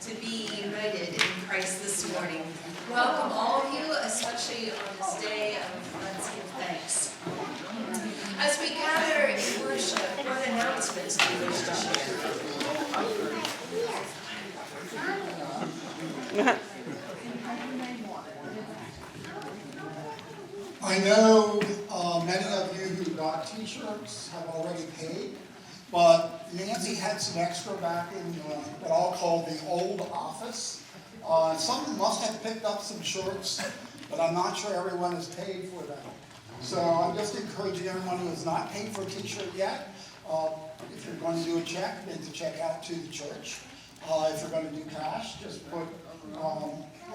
to be united in Christ this morning. Welcome all of you, especially on this day of Let's Give Thanks. As we gather in worship, what announcements do you wish to share? I know many of you who got t-shirts have already paid, but Nancy had some extra back in what I'll call the old office. Someone must have picked up some shirts, but I'm not sure everyone has paid for them. So I'm just encouraging everyone who has not paid for a t-shirt yet, if you're going to do a check, make the check out to the church. If you're going to do cash, just put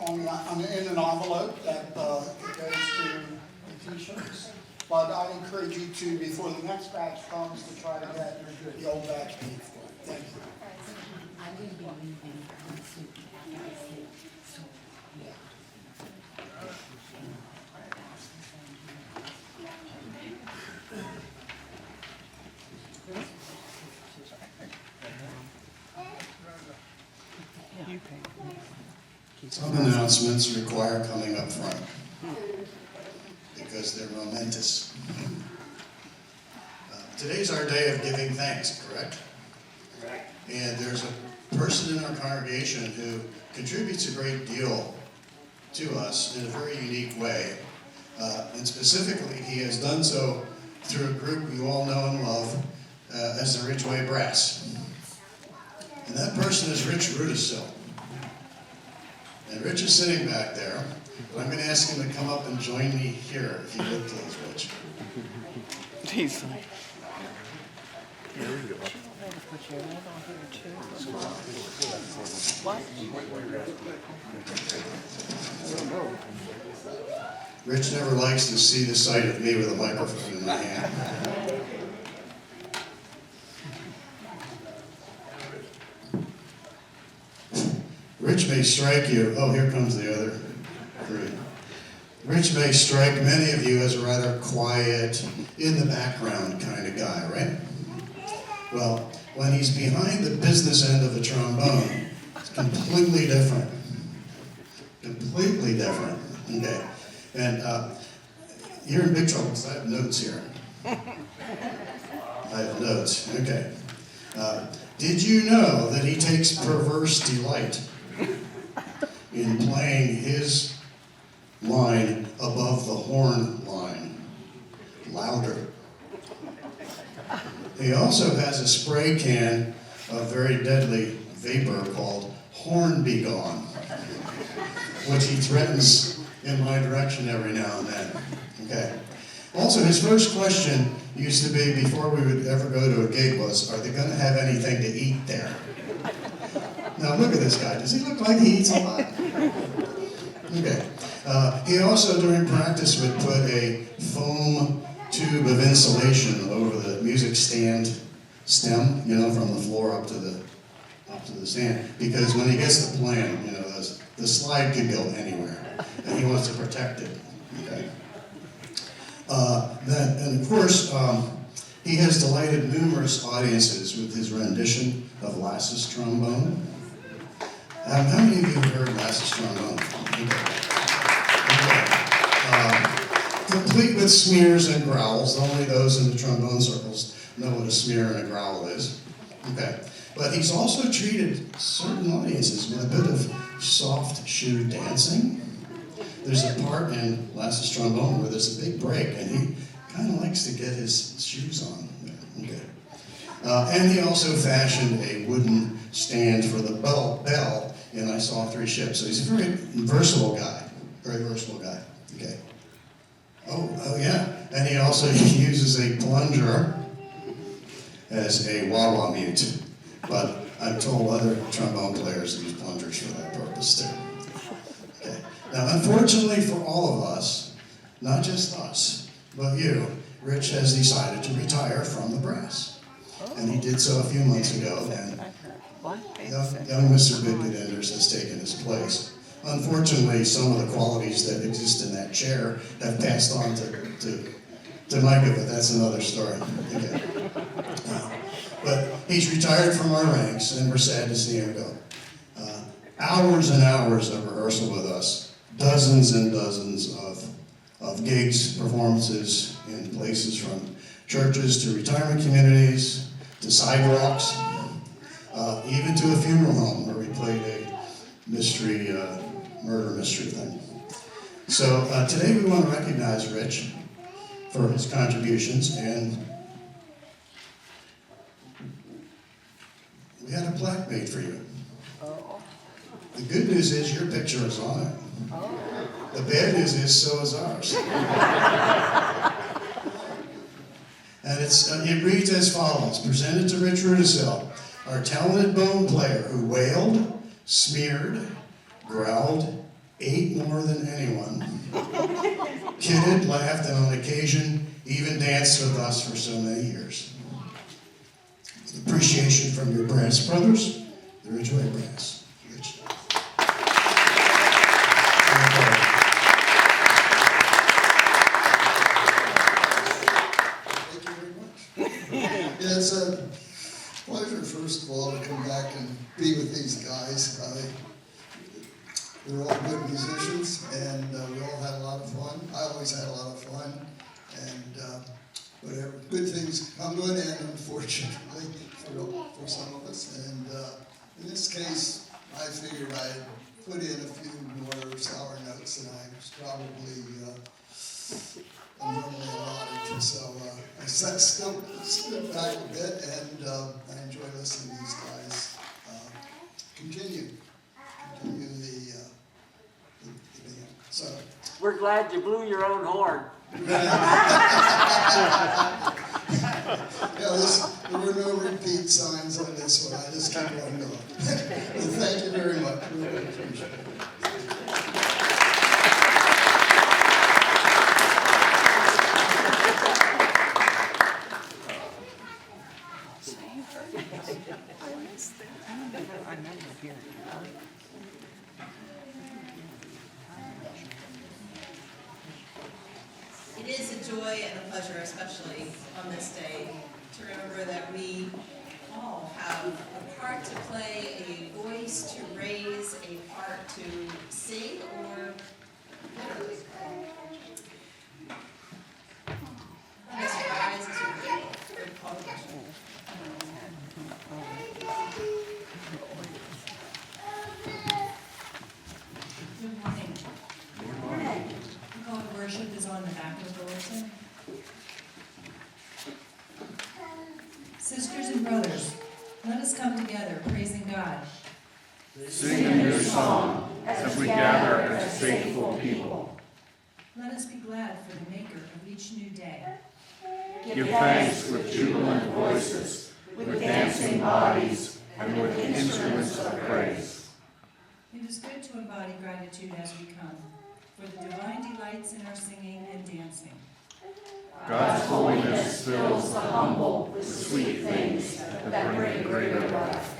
in an envelope that it goes to the t-shirts. But I encourage you to, before the next batch comes, to try to get the old batch paid for. Thank you. Some announcements require coming up front because they're momentous. Today's our day of giving thanks, correct? And there's a person in our congregation who contributes a great deal to us in a very unique way. And specifically, he has done so through a group you all know and love as the Ridgeway Brass. And that person is Rich Rudisil. And Rich is sitting back there, but I'm going to ask him to come up and join me here, if you would please, Rich. He's like, Here we go. put your name on here too. What? Rich never likes to see the sight of me with a microphone in my hand. Rich may strike you, oh, here comes the other group. Rich may strike many of you as a rather quiet, in the background kind of guy, right? Well, when he's behind the business end of the trombone, it's completely different. Completely different, okay? And you're in big trouble because I have notes here. I have notes, okay. Did you know that he takes perverse delight in playing his line above the horn line, louder? He also has a spray can of very deadly vapor called Horn Be Gone, which he threatens in my direction every now and then. Okay. Also, his first question used to be, before we would ever go to a gig, was, are they going to have anything to eat there? Now look at this guy. Does he look like he eats a lot? Okay. He also, during practice, would put a foam tube of insulation over the music stand stem, you know, from the floor up to the stand, because when he gets to playing, you know, the slide could go anywhere, and he wants to protect it. Okay. And of course, he has delighted numerous audiences with his rendition of Lass's trombone. How many of you have heard Lass's trombone? Okay. Complete with smears and growls. Only those in the trombone circles know what a smear and a growl is. Okay. But he's also treated certain audiences with a bit of soft shoe dancing. There's a part in Lass's trombone where there's a big break, and he kind of likes to get his shoes on there. Okay. And he also fashioned a wooden stand for the bell in I Saw Three Ships. So he's a very versatile guy. Very versatile guy. Okay. Oh yeah. And he also uses a plunger as a wah-wah mute. But I've told other trombone players to use plungers for that purpose too. Okay. Now, unfortunately for all of us, not just us, but you, Rich has decided to retire from the brass. And he did so a few months ago, and young Mr. Bigwood Enders has taken his place. Unfortunately, some of the qualities that exist in that chair have passed on to Micah, but that's another story. Okay. But he's retired from our ranks, and we're sad to see him go. hours and hours of rehearsal with us, dozens and dozens of gigs, performances in places from churches to retirement communities to sidewalks, even to a funeral home where we played a mystery, murder mystery thing. So today we want to recognize Rich for his contributions, and we had a plaque made for you. The good news is your picture is on it. The bad news is so is ours. And it reads as follows: presented to Rich Rudisill, our talented bone player who wailed, smeared, growled, ate more than anyone, kidded, laughed, and on occasion even danced with us for so many years. With appreciation from your brass brothers, the Ridgeway Brass. Rich. Thank you very much. Yeah, it's a pleasure, first of all, to come back and be with these guys. They're all good musicians, and we all had a lot of fun. I always had a lot of fun, and whatever, good things come to an end, unfortunately, for some of us. And in this case, I figured I'd put in a few more sour notes than I was probably normally allotted. So I stood back a bit, and I enjoy listening to these guys continue the band. So We're glad you blew your own horn. there were no repeat signs on this one. I just kept on going. But thank you very much. Really appreciate it. I remember hearing it. It is a joy and a pleasure, especially on this day, to remember that we all have a part to play, a voice to raise, a part to sing or literally. I guess rise is a good qualification. Good morning. The call to worship is on the back of the bulletin. Sisters and brothers, let us come together praising God. Sing a new song as we gather as faithful people. Let us be glad for the maker of each new day. Give thanks with jubilant voices, with dancing bodies, and with instruments of praise. It is good to embody gratitude as we come, for the divine delights in our singing and dancing. God's holiness fills the humble with sweet things that bring greater life.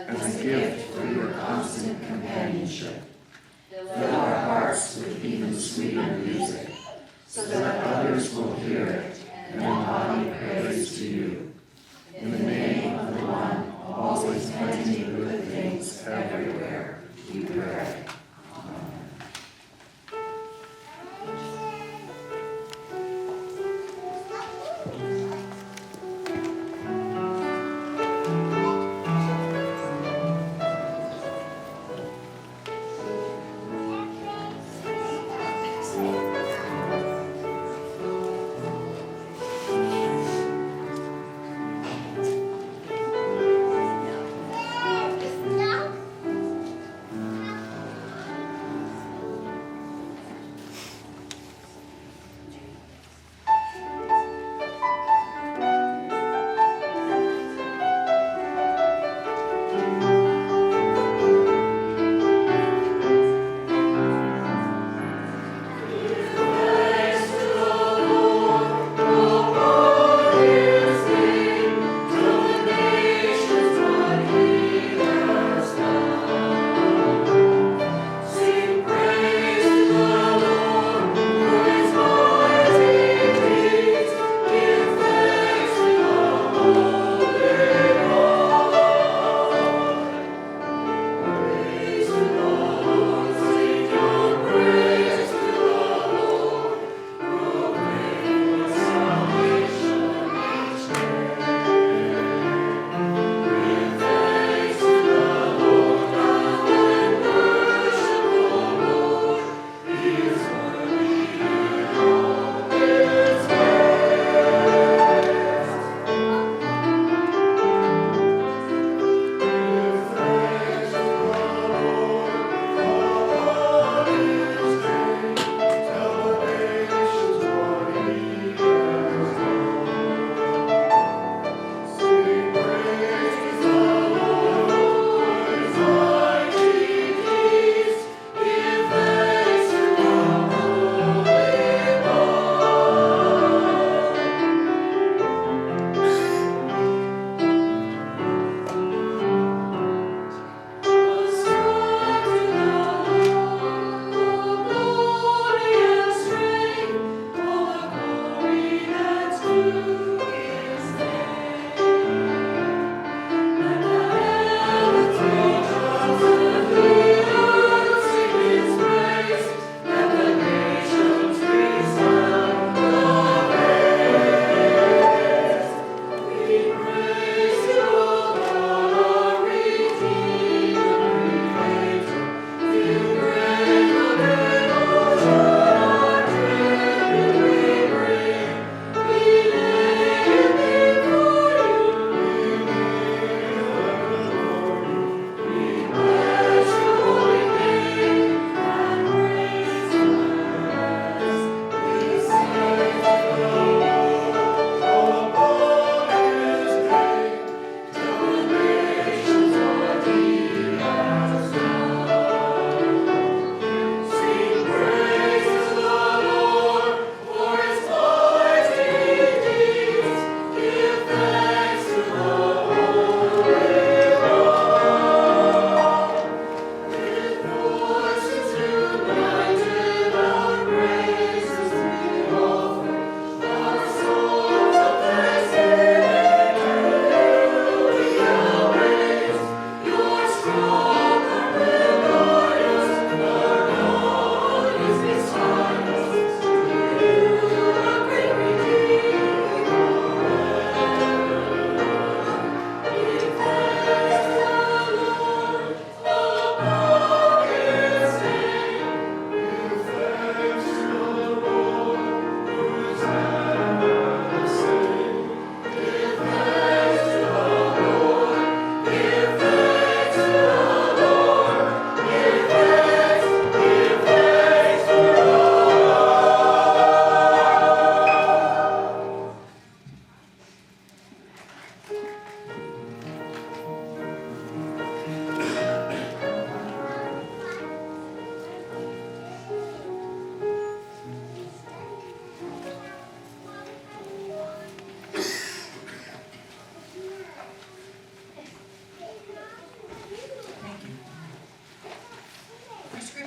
as a gift for your constant companionship. Fill our hearts with even sweeter music, so that others will hear it and embody praise to you. In the name of the one always plenty of good things everywhere, we pray.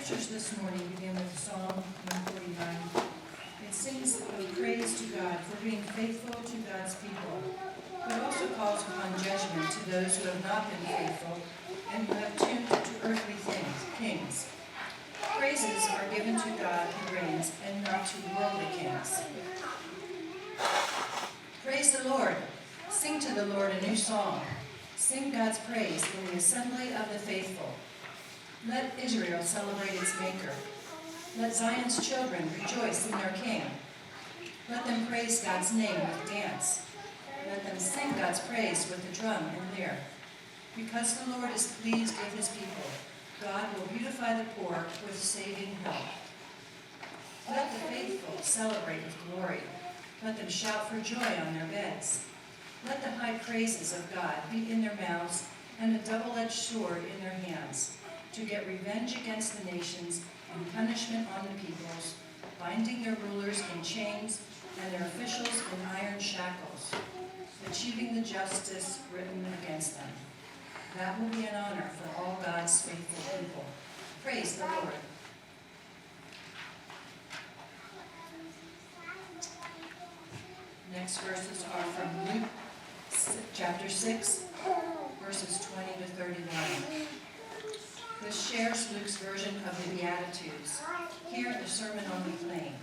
scriptures this morning begin with Psalm 149. It sings of praise to God for being faithful to God's people, but also calls upon judgment to those who have not been faithful and who have tuned to earthly kings. Praises are given to God who reigns and not to worldly kings. Praise the Lord. Sing to the Lord a new song. Sing God's praise in the assembly of the faithful. Let Israel celebrate its Maker. Let Zion's children rejoice in their King. Let them praise God's name with dance. Let them sing God's praise with the drum and lyre. Because the Lord is pleased with his people, God will beautify the poor with saving help. Let the faithful celebrate with glory. Let them shout for joy on their beds. Let the high praises of God be in their mouths and a double-edged sword in their hands, to get revenge against the nations and punishment on the peoples, binding their rulers in chains and their officials in iron shackles, achieving the justice written against them. That will be an honor for all God's faithful people. Praise the Lord. Next verses are from Luke chapter 6, verses 20 to 31. This shares Luke's version of the Beatitudes. Here, the Sermon on the Plain.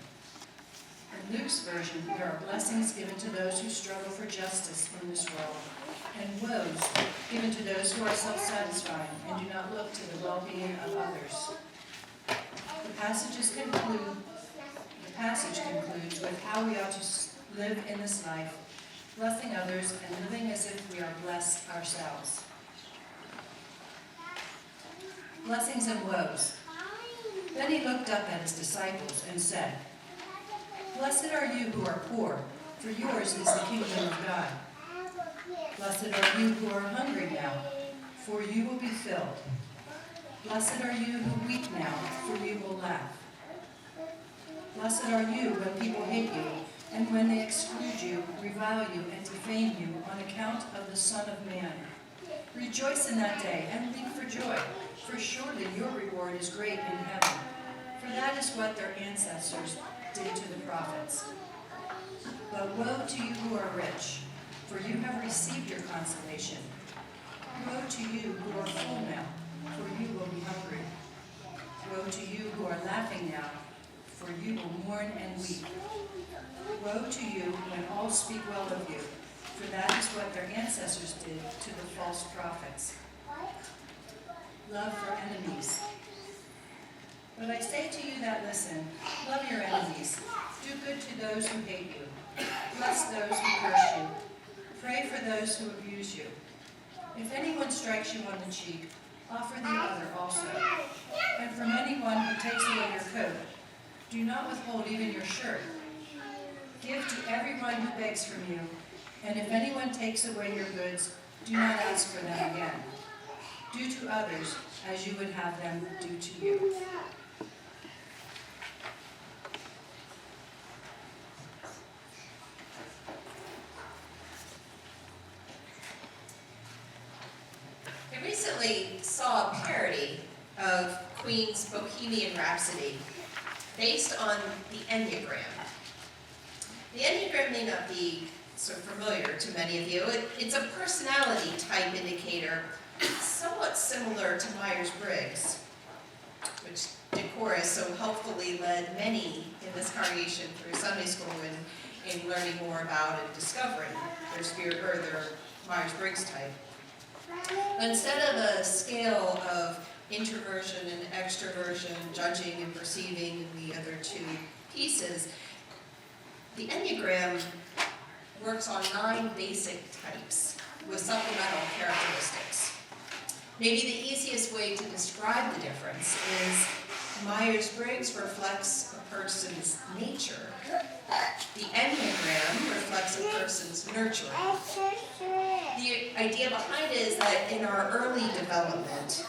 In Luke's version, there are blessings given to those who struggle for justice in this world, and woes given to those who are self-satisfied and do not look to the well-being of others. The passage concludes with how we ought to live in this life, blessing others and living as if we are blessed ourselves. Blessings and woes. Then he looked up at his disciples and said, "Blessed are you who are poor, for yours is the kingdom of God. Blessed are you who are hungry now, for you will be filled. Blessed are you who weep now, for you will laugh. Blessed are you when people hate you, and when they exclude you, revile you, and defame you on account of the Son of Man. Rejoice in that day, and leap for joy, for surely your reward is great in heaven. For that is what their ancestors did to the prophets. But woe to you who are rich, for you have received your consolation. Woe to you who are full now, for you will be hungry. Woe to you who are laughing now, for you will mourn and weep. Woe to you when all speak well of you, for that is what their ancestors did to the false prophets. Love for enemies. But I say to you that listen, love your enemies, do good to those who hate you, bless those who curse you, pray for those who abuse you. If anyone strikes you on the cheek, offer the other also. And from anyone who takes away your coat, do not withhold even your shirt. Give to everyone who begs from you, and if anyone takes away your goods, do not ask for them again. Do to others as you would have them do to you." I recently saw a parody of Queen's Bohemian Rhapsody based on the Enneagram. The Enneagram may not be so familiar to many of you. It's a personality type indicator somewhat similar to Myers-Briggs, which Decorus so helpfully led many in this congregation through Sunday school in learning more about and discovering their spirit or their Myers-Briggs type. Instead of a scale of introversion and extroversion, judging and perceiving, and the other two pieces, the Enneagram works on 9 basic types with supplemental characteristics. Maybe the easiest way to describe the difference is Myers-Briggs reflects a person's nature. The Enneagram reflects a person's nurturing. The idea behind it is that in our early development,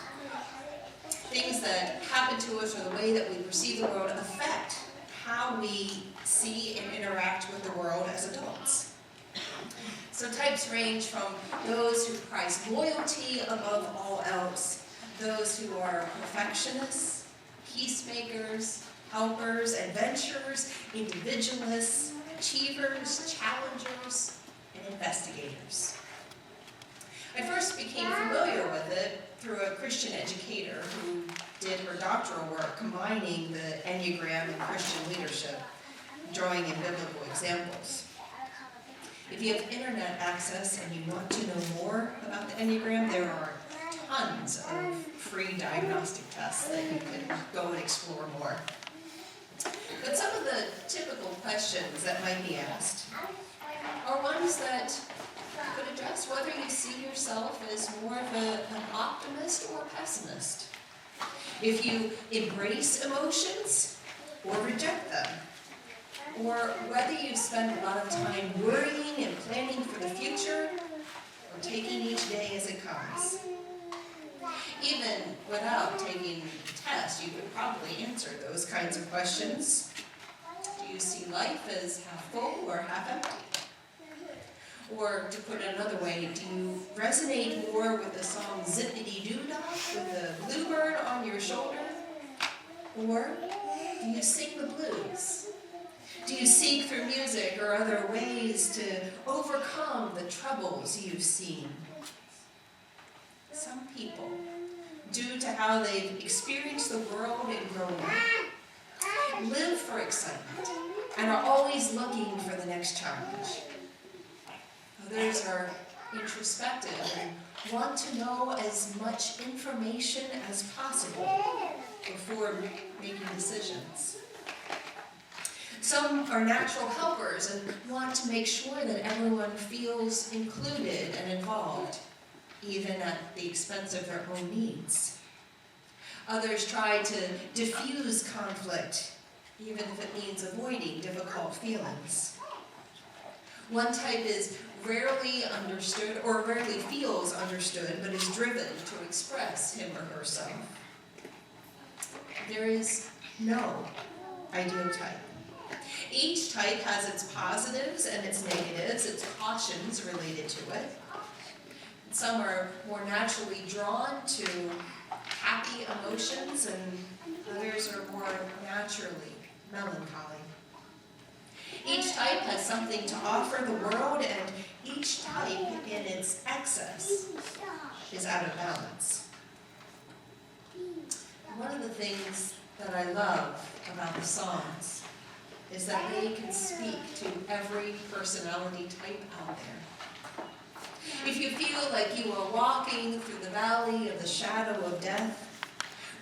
things that happen to us or the way that we perceive the world affect how we see and interact with the world as adults. So types range from those who prize loyalty above all else, those who are perfectionists, peacemakers, helpers, adventurers, individualists, achievers, challengers, and investigators. I first became familiar with it through a Christian educator who did her doctoral work combining the Enneagram and Christian leadership, drawing in biblical examples. If you have internet access and you want to know more about the Enneagram, there are tons of free diagnostic tests that you can go and explore more. But some of the typical questions that might be asked are ones that could address whether you see yourself as more of an optimist or pessimist. If you embrace emotions or reject them, or whether you spend a lot of time worrying and planning for the future, or taking each day as it comes. Even without taking the test, you could probably answer those kinds of questions. Do you see life as half full or half empty? Or to put it another way, do you resonate more with the song Zippity-Doo-Dah with the bluebird on your shoulder? Or do you sing the blues? Do you seek through music or other ways to overcome the troubles you've seen? Some people, due to how they've experienced the world and grown up, live for excitement and are always looking for the next challenge. Others are introspective and want to know as much information as possible before making decisions. Some are natural helpers and want to make sure that everyone feels included and involved, even at the expense of their own needs. Others try to diffuse conflict, even if it means avoiding difficult feelings. One type is rarely understood or rarely feels understood, but is driven to express him or herself. There is no ideal type. Each type has its positives and its negatives, its cautions related to it. Some are more naturally drawn to happy emotions, and others are more naturally melancholy. Each type has something to offer the world, and each type in its excess is out of balance. One of the things that I love about the Psalms is that they can speak to every personality type out there. If you feel like you are walking through the valley of the shadow of death,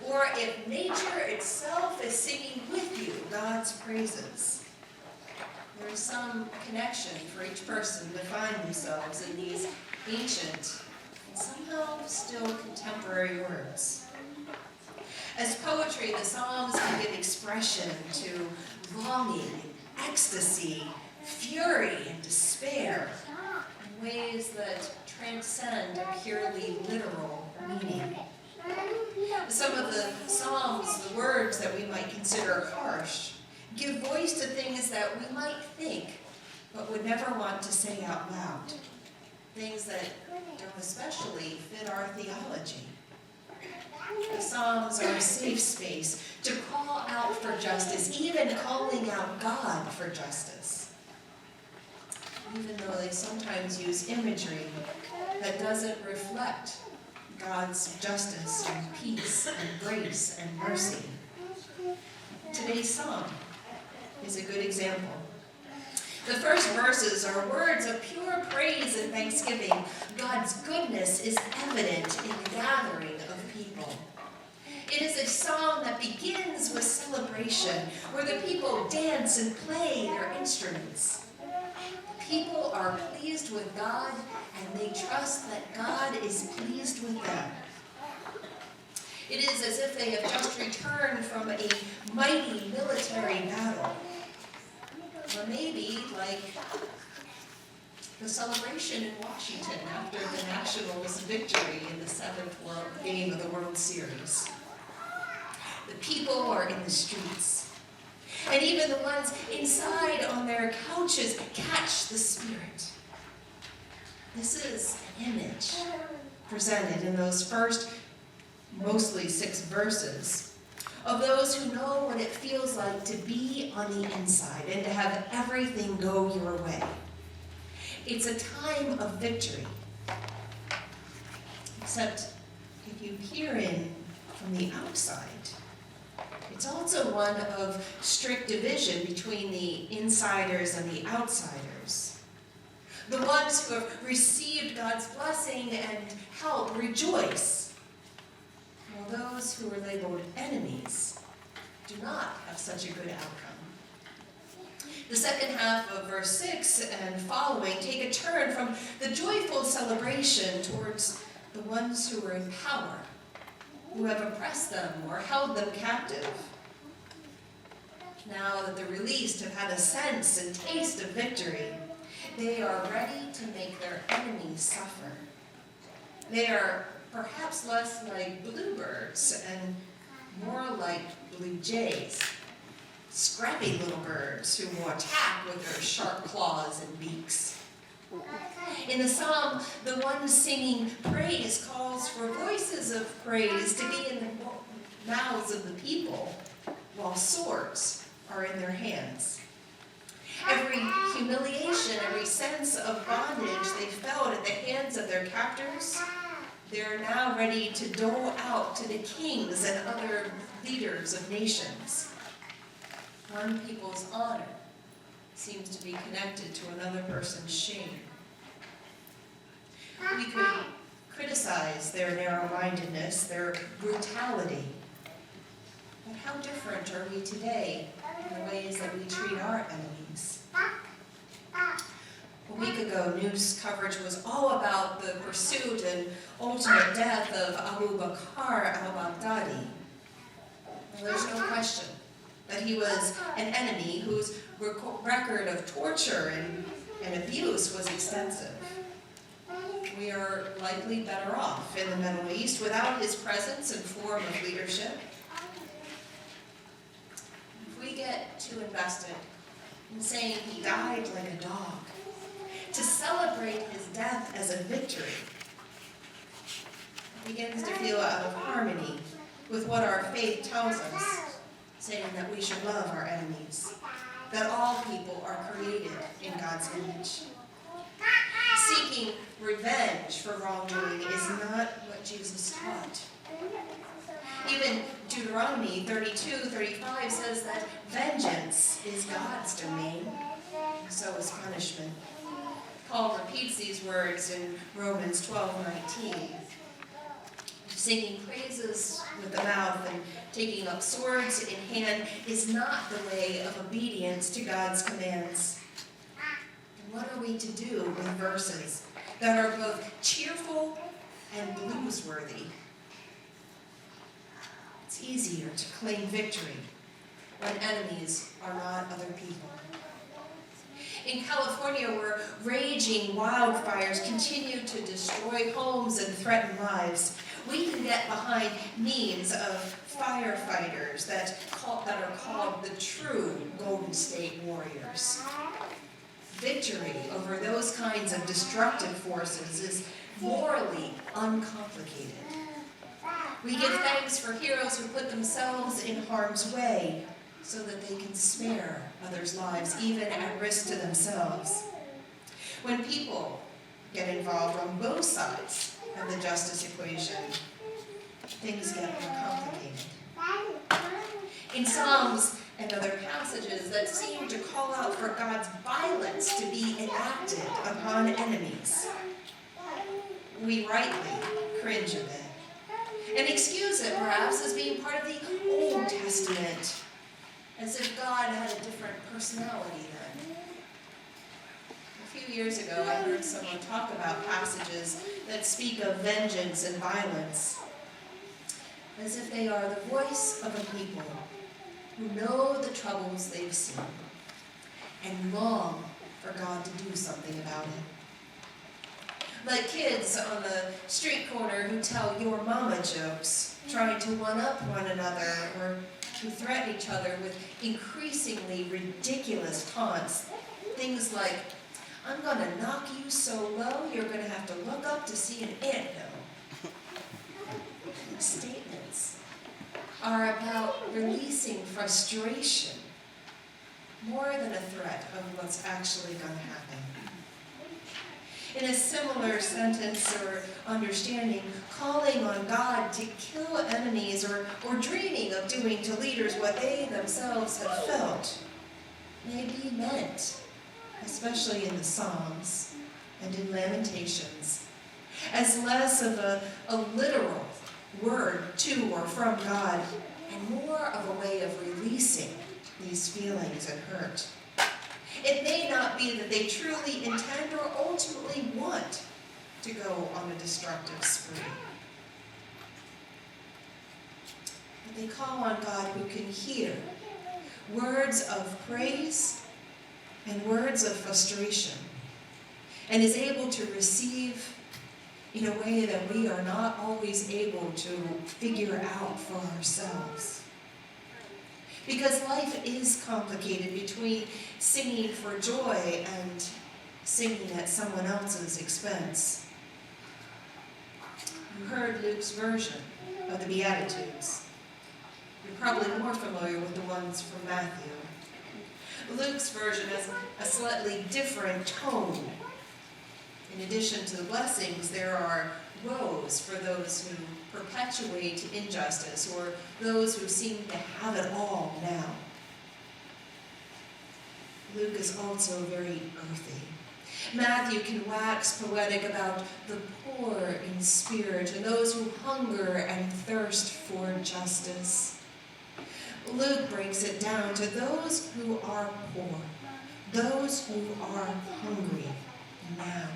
or if nature itself is singing with you God's praises, there is some connection for each person to find themselves in these ancient and somehow still contemporary words. As poetry, the Psalms can give expression to longing, ecstasy, fury, and despair in ways that transcend a purely literal meaning. Some of the Psalms, the words that we might consider harsh, give voice to things that we might think but would never want to say out loud. Things that don't especially fit our theology. The Psalms are a safe space to call out for justice, even calling out God for justice. Even though they sometimes use imagery that doesn't reflect God's justice and peace and grace and mercy. Today's psalm is a good example. The first verses are words of pure praise and thanksgiving. God's goodness is evident in the gathering of people. It is a song that begins with celebration, where the people dance and play their instruments. People are pleased with God, and they trust that God is pleased with them. It is as if they have just returned from a mighty military battle. Or maybe like the celebration in Washington after the Nationals' victory in the 7th game of the World Series. The people are in the streets. And even the ones inside on their couches catch the spirit. This is an image presented in those first, mostly 6 verses, of those who know what it feels like to be on the inside and to have everything go your way. It's a time of victory. Except if you peer in from the outside, it's also one of strict division between the insiders and the outsiders. The ones who have received God's blessing and help rejoice, while those who are labeled enemies do not have such a good outcome. The second half of verse 6 and following take a turn from the joyful celebration towards the ones who are in power, who have oppressed them or held them captive. Now that the released have had a sense and taste of victory, they are ready to make their enemies suffer. They are perhaps less like bluebirds and more like blue jays, scrappy little birds who will attack with their sharp claws and beaks. In the psalm, the one singing praise calls for voices of praise to be in the mouths of the people, while swords are in their hands. Every humiliation, every sense of bondage they felt at the hands of their captors, they're now ready to dole out to the kings and other leaders of nations. One people's honor seems to be connected to another person's shame. We could criticize their narrow-mindedness, their brutality. But how different are we today in the ways that we treat our enemies? A week ago, news coverage was all about the pursuit and ultimate death of Abu Bakr al-Baghdadi. Well, there's no question that he was an enemy whose record of torture and abuse was extensive. We are likely better off in the Middle East without his presence and form of leadership. If we get too invested in saying he died like a dog, to celebrate his death as a victory, it begins to feel out of harmony with what our faith tells us, saying that we should love our enemies, that all people are created in God's image. Seeking revenge for wrongdoing is not what Jesus taught. Even Deuteronomy 32:35 says that vengeance is God's domain, so is punishment. Paul repeats these words in Romans 12:19. Singing praises with the mouth and taking up swords in hand is not the way of obedience to God's commands. And what are we to do with verses that are both cheerful and blues-worthy? It's easier to claim victory when enemies are not other people. In California, where raging wildfires continue to destroy homes and threaten lives, we can get behind memes of firefighters that are called the true Golden State Warriors. Victory over those kinds of destructive forces is morally uncomplicated. We give thanks for heroes who put themselves in harm's way so that they can spare others' lives, even at risk to themselves. When people get involved on both sides of the justice equation, things get more complicated. In Psalms and other passages that seem to call out for God's violence to be enacted upon enemies, we rightly cringe a bit and excuse it perhaps as being part of the Old Testament, as if God had a different personality then. A few years ago, I heard someone talk about passages that speak of vengeance and violence as if they are the voice of a people who know the troubles they've seen and long for God to do something about it. Like kids on the street corner who tell your mama jokes, trying to one-up one another, or who threaten each other with increasingly ridiculous taunts. Things like, "I'm gonna knock you so low, you're gonna have to look up to see an anthill." Statements are about releasing frustration more than a threat of what's actually going to happen. In a similar sentence or understanding, calling on God to kill enemies or dreaming of doing to leaders what they themselves have felt may be meant, especially in the Psalms and in Lamentations, as less of a literal word to or from God and more of a way of releasing these feelings and hurt. It may not be that they truly intend or ultimately want to go on a destructive spree. But they call on God who can hear words of praise and words of frustration, and is able to receive in a way that we are not always able to figure out for ourselves. Because life is complicated between singing for joy and singing at someone else's expense. You heard Luke's version of the Beatitudes. You're probably more familiar with the ones from Matthew. Luke's version has a slightly different tone. In addition to the blessings, there are woes for those who perpetuate injustice or those who seem to have it all now. Luke is also very earthy. Matthew can wax poetic about the poor in spirit and those who hunger and thirst for justice. Luke breaks it down to those who are poor, those who are hungry now,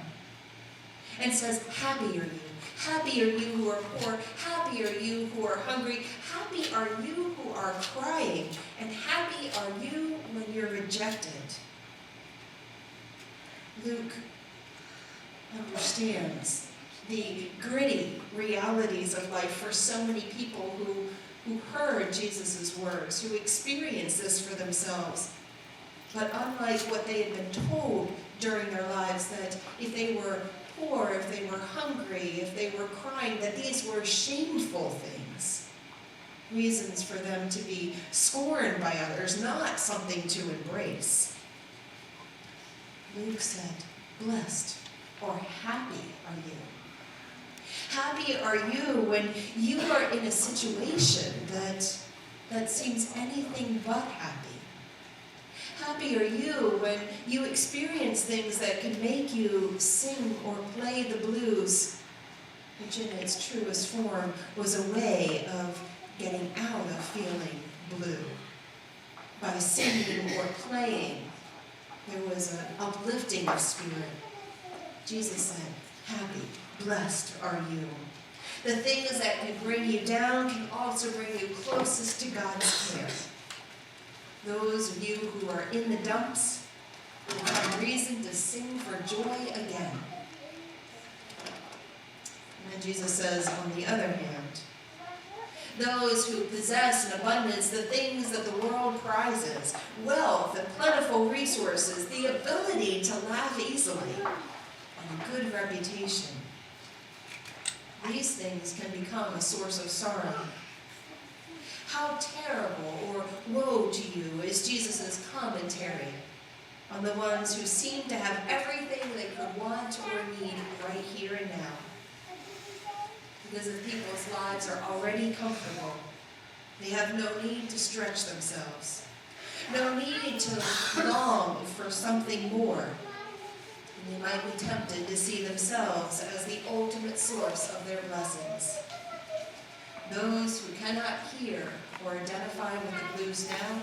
and says, happy are you. Happy are you who are poor. Happy are you who are hungry. Happy are you who are crying. And happy are you when you're rejected. Luke understands the gritty realities of life for so many people who heard Jesus' words, who experienced this for themselves. But unlike what they had been told during their lives, that if they were poor, if they were hungry, if they were crying, that these were shameful things, reasons for them to be scorned by others, not something to embrace. Luke said, blessed or happy are you. Happy are you when you are in a situation that seems anything but happy. Happy are you when you experience things that can make you sing or play the blues, which in its truest form was a way of getting out of feeling blue. By singing or playing, there was an uplifting of spirit. Jesus said, happy, blessed are you. The things that can bring you down can also bring you closest to God's care. Those of you who are in the dumps will have reason to sing for joy again. And then Jesus says, on the other hand, those who possess in abundance the things that the world prizes, wealth and plentiful resources, the ability to laugh easily, and a good reputation. These things can become a source of sorrow. How terrible or woe to you is Jesus' commentary on the ones who seem to have everything they could want or need right here and now. Because if people's lives are already comfortable, they have no need to stretch themselves, no need to long for something more. And they might be tempted to see themselves as the ultimate source of their blessings. Those who cannot hear or identify with the blues now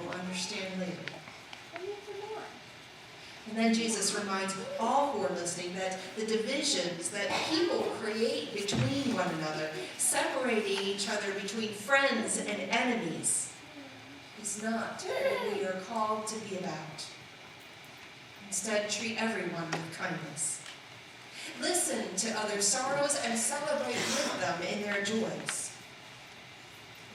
will understand later. And then Jesus reminds all who are listening that the divisions that people create between one another, separating each other between friends and enemies, is not what we are called to be about. Instead, treat everyone with kindness. Listen to others' sorrows and celebrate with them in their joys.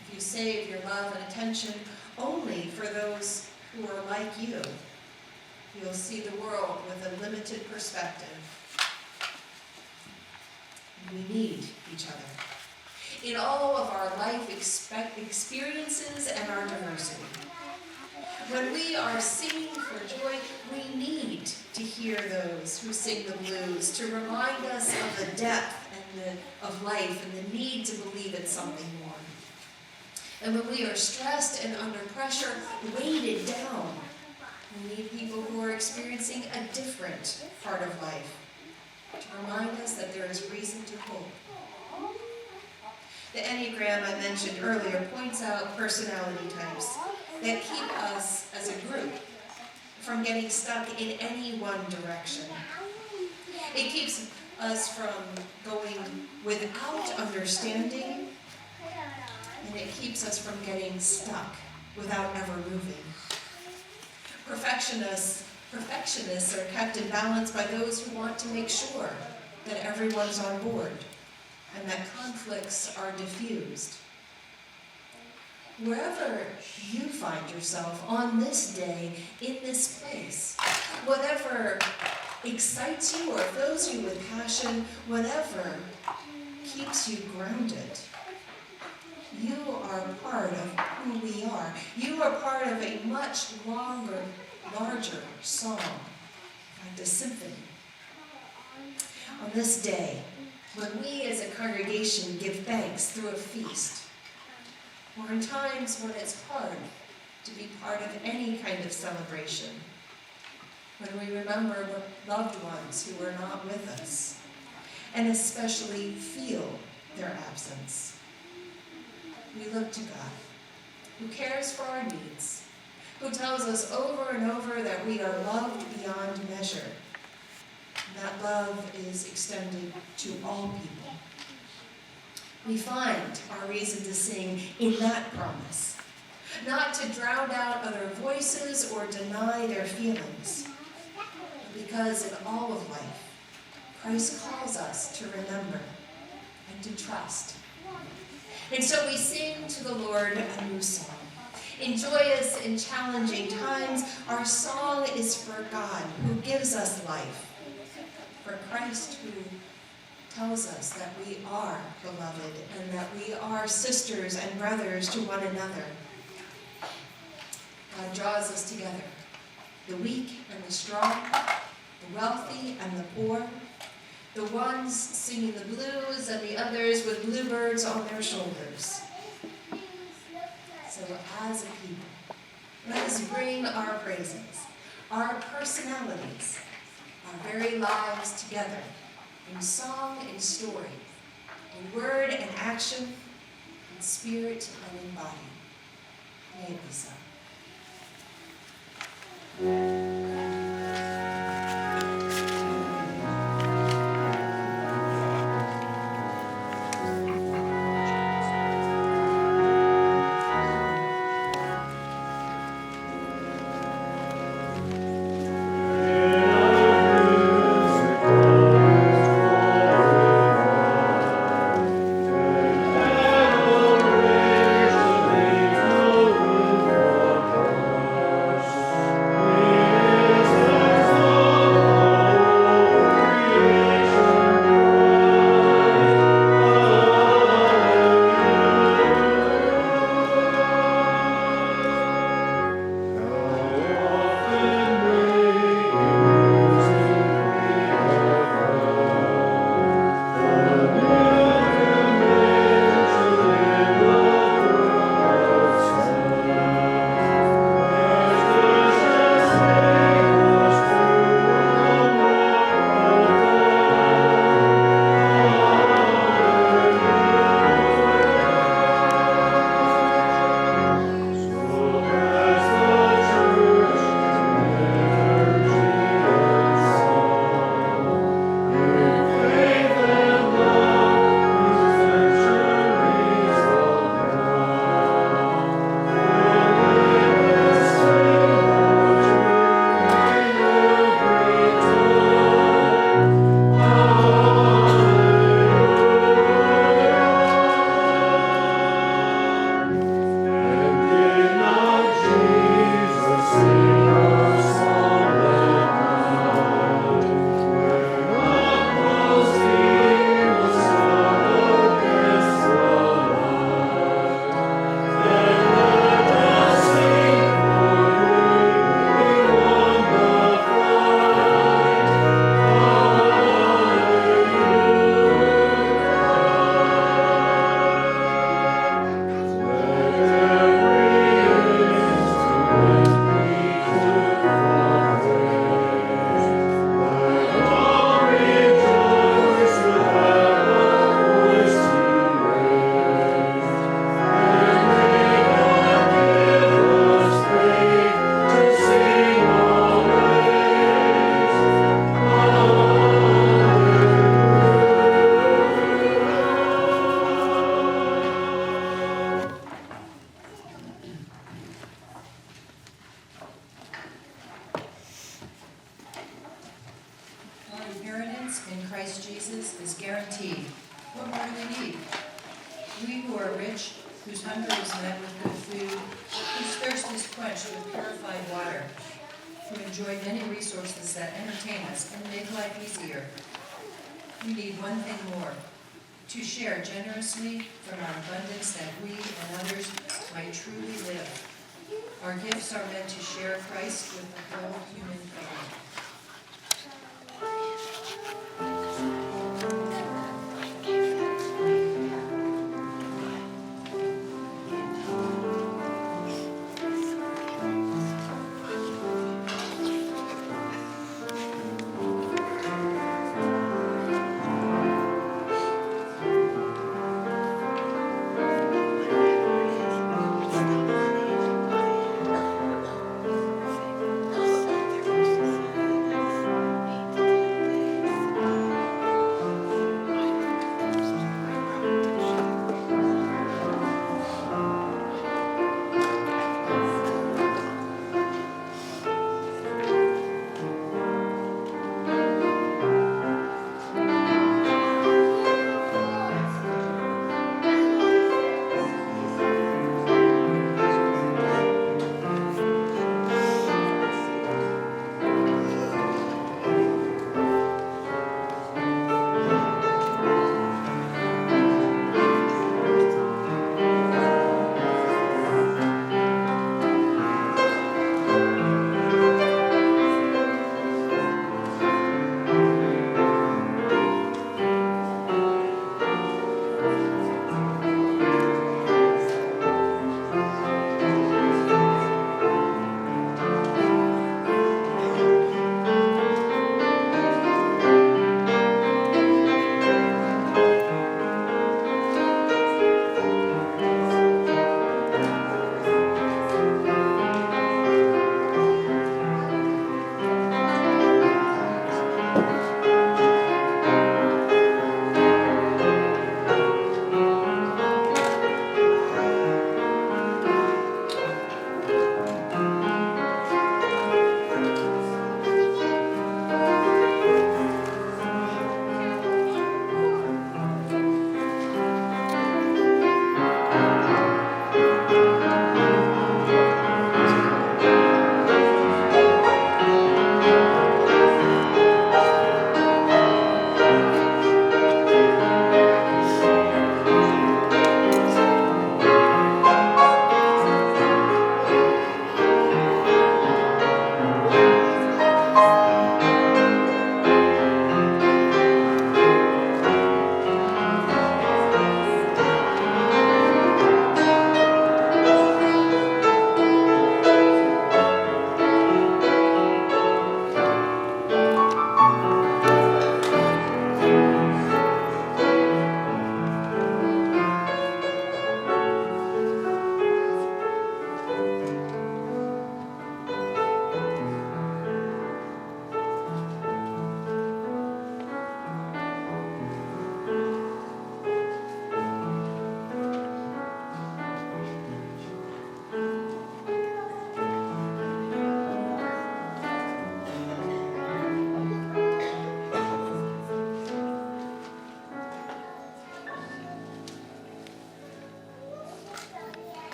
If you save your love and attention only for those who are like you, you'll see the world with a limited perspective. We need each other. in all of our life experiences and our diversity. When we are singing for joy, we need to hear those who sing the blues to remind us of the depth of life and the need to believe in something more. And when we are stressed and under pressure, weighted down, we need people who are experiencing a different part of life to remind us that there is reason to hope. The Enneagram I mentioned earlier points out personality types that keep us as a group from getting stuck in any one direction. It keeps us from going without understanding, and it keeps us from getting stuck without ever moving. Perfectionists are kept in balance by those who want to make sure that everyone's on board and that conflicts are diffused. Wherever you find yourself on this day, in this place, whatever excites you or fills you with passion, whatever keeps you grounded, you are part of who we are. You are part of a much larger song, like a symphony. On this day, when we as a congregation give thanks through a feast, or in times when it's hard to be part of any kind of celebration, when we remember loved ones who are not with us, and especially feel their absence, we look to God, who cares for our needs, who tells us over and over that we are loved beyond measure. And that love is extended to all people. We find our reason to sing in that promise, not to drown out other voices or deny their feelings, but because in all of life, Christ calls us to remember and to trust. And so we sing to the Lord a new song. In joyous and challenging times, our song is for God, who gives us life, for Christ, who tells us that we are beloved and that we are sisters and brothers to one another. God draws us together, the weak and the strong, the wealthy and the poor, the ones singing the blues and the others with bluebirds on their shoulders. So as a people, let us bring our praises, our personalities, our very lives together in song and story, in word and action, in spirit and in body. May it be so. Yeah. We who are rich, whose hunger is met with good food, whose thirst is quenched with purified water, who enjoy many resources that entertain us and make life easier. We need one thing more, to share generously from our abundance that we and others might truly live. Our gifts are meant to share Christ with the whole human family.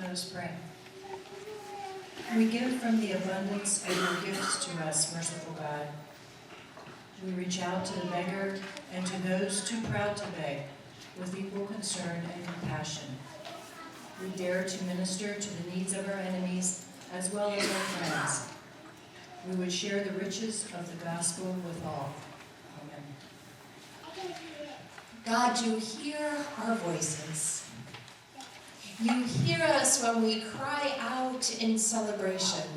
Let us pray. We give from the abundance of your gifts to us, merciful God. We reach out to the beggar and to those too proud to beg with equal concern and compassion. We dare to minister to the needs of our enemies as well as our friends. We would share the riches of the gospel with all. Amen. God, you hear our voices. You hear us when we cry out in celebration,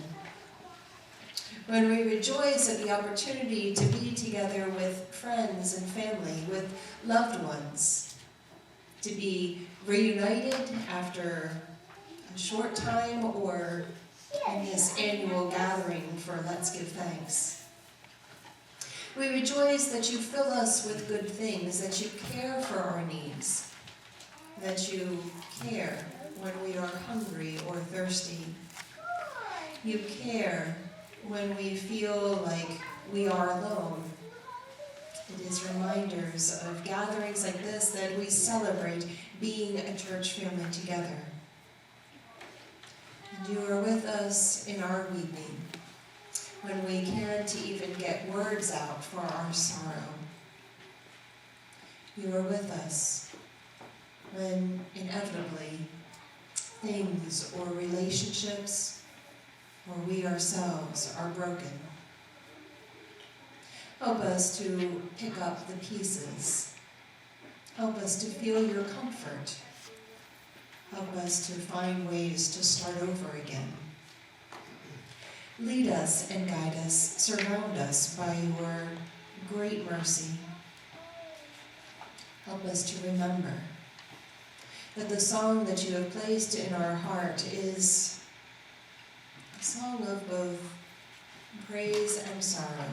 when we rejoice at the opportunity to be together with friends and family, with loved ones, to be reunited after a short time or in this annual gathering for Let's Give Thanks. We rejoice that you fill us with good things, that you care for our needs, that you care when we are hungry or thirsty. You care when we feel like we are alone, It is reminders of gatherings like this that we celebrate being a church family together. And you are with us in our weeping, when we can't even get words out for our sorrow. You are with us when inevitably things or relationships or we ourselves are broken. Help us to pick up the pieces. Help us to feel your comfort. Help us to find ways to start over again. Lead us and guide us. Surround us by your great mercy. Help us to remember that the song that you have placed in our heart is a song of both praise and sorrow,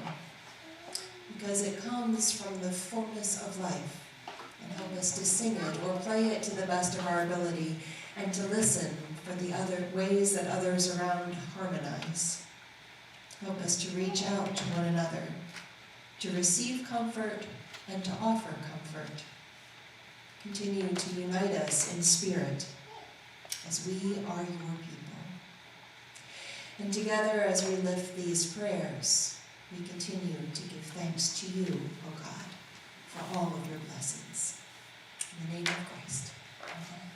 because it comes from the fullness of life. And help us to sing it or play it to the best of our ability, and to listen for the other ways that others around harmonize. Help us to reach out to one another, to receive comfort and to offer comfort. Continue to unite us in spirit as we are your people. And together as we lift these prayers, we continue to give thanks to you, O God, for all of your blessings. In the name of Christ. Amen.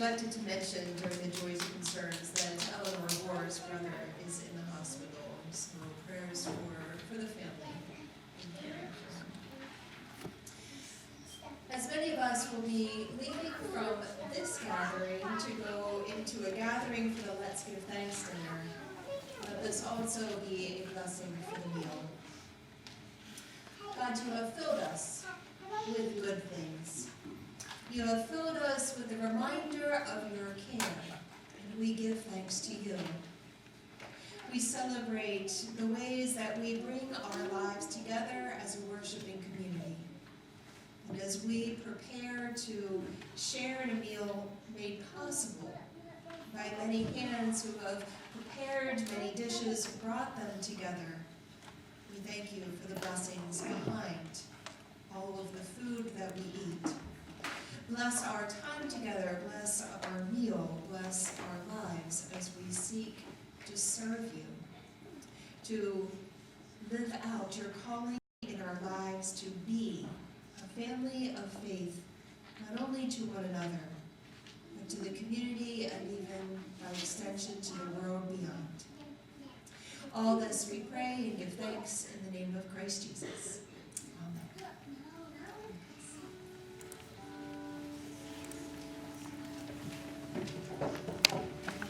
neglected to mention during the joys and concerns that Eleanor Moore's brother is in the hospital. So prayers for the family. many of us will be leaving from this gathering to go into a gathering for the Let's Give Thanks dinner, let this also be a blessing for the meal. God, you have filled us with good things. You have filled us with the reminder of your care, and we give thanks to you. We celebrate the ways that we bring our lives together as a worshiping community. And as we prepare to share in a meal made possible by many hands who have prepared many dishes, brought them together, we thank you for the blessings behind all of the food that we eat. Bless our time together, bless our meal, bless our lives as we seek to serve you, to live out your calling in our lives to be a family of faith, not only to one another, but to the community and even by extension to the world beyond. All this we pray and give thanks in the name of Christ Jesus. Amen.